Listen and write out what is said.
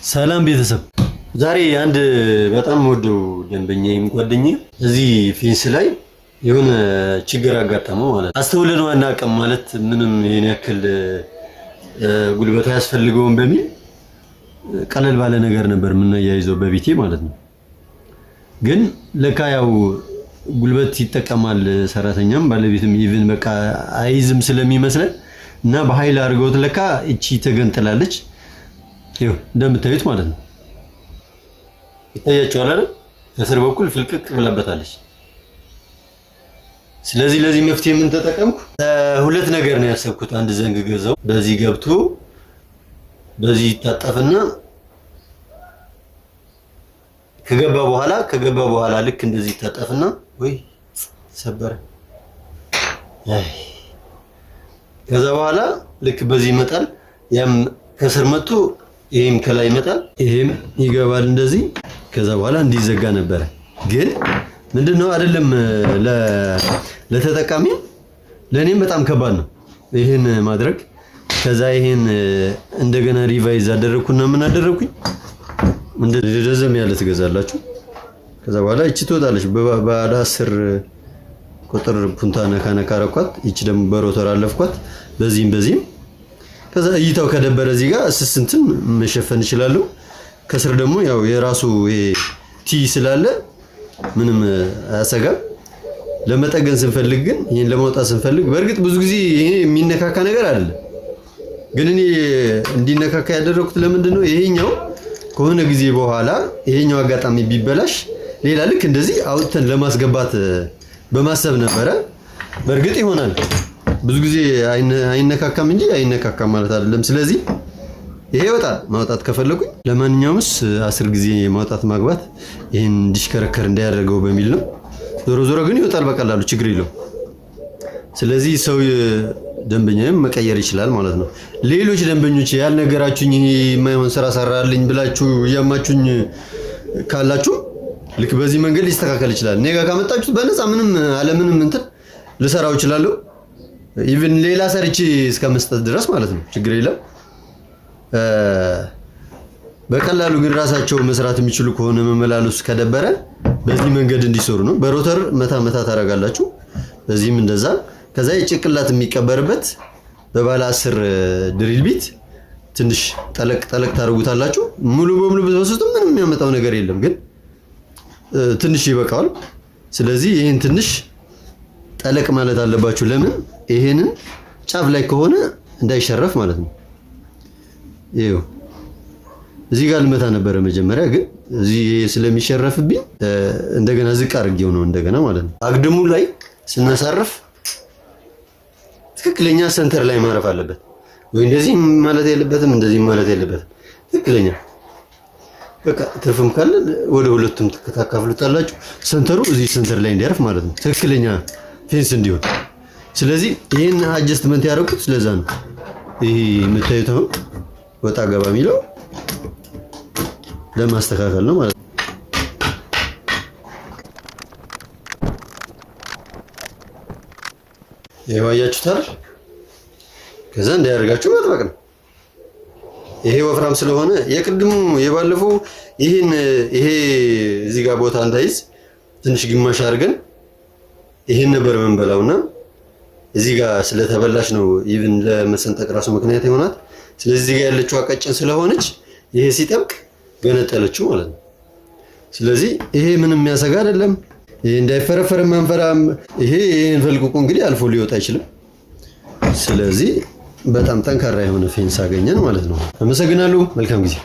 ሰላም ቤተሰብ፣ ዛሬ አንድ በጣም ወደው ደንበኛዬም ጓደኛዬ እዚህ ፌንስ ላይ የሆነ ችግር አጋጠመው ማለት አስተውለን አናውቅም ማለት ምንም የኔ ያክል ጉልበት ያስፈልገውን በሚል ቀለል ባለ ነገር ነበር የምናያይዘው በቤቴ ማለት ነው። ግን ለካ ያው ጉልበት ይጠቀማል ሰራተኛም ባለቤትም ኢቭን በቃ አይዝም ስለሚመስለን እና በኃይል አድርገውት ለካ እቺ ተገንጥላለች። ይኸው እንደምታዩት ማለት ነው። ይታያችኋል አይደል? ከስር በኩል ፍልቅቅ ብላበታለች። ስለዚህ ለዚህ መፍትሄ ምን ተጠቀምኩ? ሁለት ነገር ነው ያሰብኩት። አንድ ዘንግ ገዛው። በዚህ ገብቶ በዚህ ይታጠፍና ከገባ በኋላ ልክ እንደዚህ ይታጠፍና ወይ ሰበረ። ከዛ በኋላ ልክ በዚህ ይመጣል። ያም ከስር መጥቶ ይሄም ከላይ ይመጣል። ይሄም ይገባል እንደዚህ። ከዛ በኋላ እንዲዘጋ ነበረ። ግን ምንድነው አይደለም ለተጠቃሚ ለኔም በጣም ከባድ ነው ይሄን ማድረግ። ከዛ ይሄን እንደገና ሪቫይዝ አደረኩና ምን አደረኩኝ? እንደደዘም ያለ ትገዛላችሁ። ከዛ በኋላ እቺ ትወጣለች። ባለ 10 ቁጥር ፑንታ ነካ አረኳት። እቺ ደግሞ በሮተር አለፍኳት በዚህም ከዛ እይታው ከደበረ እዚህ ጋር እስስንትን መሸፈን ይችላል። ከስር ደግሞ ያው የራሱ ይሄ ቲ ስላለ ምንም አያሰጋም። ለመጠገን ስንፈልግ ግን ይሄን ለማውጣት ስንፈልግ በእርግጥ ብዙ ጊዜ ይሄ የሚነካካ ነገር አይደለም። ግን እኔ እንዲነካካ ያደረኩት ለምንድን ነው? ይሄኛው ከሆነ ጊዜ በኋላ ይሄኛው አጋጣሚ ቢበላሽ ሌላ ልክ እንደዚህ አውጥተን ለማስገባት በማሰብ ነበረ። በእርግጥ ይሆናል ብዙ ጊዜ አይነካካም እንጂ አይነካካም ማለት አይደለም። ስለዚህ ይሄ ይወጣል ማውጣት ከፈለኩኝ። ለማንኛውምስ 10 ጊዜ ማውጣት ማግባት ይሄን እንዲሽከረከር እንዳያደርገው በሚል ነው። ዞሮ ግን ይወጣል በቀላሉ ችግር የለው። ስለዚህ ሰው ደንበኛም መቀየር ይችላል ማለት ነው። ሌሎች ደንበኞች ያልነገራችሁኝ የማይሆን ስራ ሰራልኝ ብላችሁ እያማችሁኝ ካላችሁ ልክ በዚህ መንገድ ሊስተካከል ይችላል። እኔ ጋር ካመጣችሁት በነፃ ምንም አለምንም እንትን ልሰራው እችላለሁ። ኢቭን ሌላ ሰርቼ እስከመስጠት ድረስ ማለት ነው። ችግር የለም። በቀላሉ ግን ራሳቸው መስራት የሚችሉ ከሆነ መመላለስ ከደበረ በዚህ መንገድ እንዲሰሩ ነው። በሮተር መታ ታረጋላችሁ። በዚህም እንደዛ። ከዛ የጭቅላት የሚቀበርበት በባለ 10 ድሪል ቢት ትንሽ ጠለቅ ታረጉታላችሁ። ሙሉ በሙሉ በተወሰነ ምንም የሚያመጣው ነገር የለም፣ ግን ትንሽ ይበቃዋል። ስለዚህ ይሄን ትንሽ ጠለቅ ማለት አለባችሁ። ለምን? ይሄንን ጫፍ ላይ ከሆነ እንዳይሸረፍ ማለት ነው። ይሄው እዚህ ጋር ልመታ ነበረ መጀመሪያ፣ ግን እዚህ ስለሚሸረፍብኝ እንደገና ዝቅ አድርጌው ነው እንደገና ማለት ነው። አግድሙ ላይ ስናሳርፍ ትክክለኛ ሰንተር ላይ ማረፍ አለበት። ወይ እንደዚህ ማለት የለበትም፣ እንደዚህ ማለት የለበትም። ትክክለኛ በቃ ትርፍም ካለ ወደ ሁለቱም ተካፍሉታላችሁ። ሰንተሩ እዚህ ሰንተር ላይ እንዲያርፍ ማለት ነው፣ ትክክለኛ ፌንስ እንዲሆን። ስለዚህ ይሄን አጀስትመንት ያደረኩት ስለዛ ነው። ይሄ የምታዩት አሁን ወጣ ገባ የሚለው ለማስተካከል ነው ማለት ነው። ያያችሁታል። ከዛ እንዳያደርጋችሁ መጥበቅ ነው። ይሄ ወፍራም ስለሆነ የቅድሙ የባለፈው ይሄ እዚህ ጋር ቦታ እንዳይዝ ትንሽ ግማሽ አድርገን ይሄን ነበር መንበላውና እዚህ ጋር ስለተበላሽ ነው ኢቭን ለመሰንጠቅ ራሱ ምክንያት ይሆናል። ስለዚህ እዚህ ጋር ያለችው ቀጭን ስለሆነች ይሄ ሲጠብቅ ገነጠለችው ማለት ነው። ስለዚህ ይሄ ምንም የሚያሰጋ አይደለም። ይሄ እንዳይፈረፈር መንፈራም ይሄን ፈልቅቆ እንግዲህ አልፎ ሊወጣ አይችልም። ስለዚህ በጣም ጠንካራ የሆነ ፌንስ አገኘን ማለት ነው። አመሰግናለሁ። መልካም ጊዜ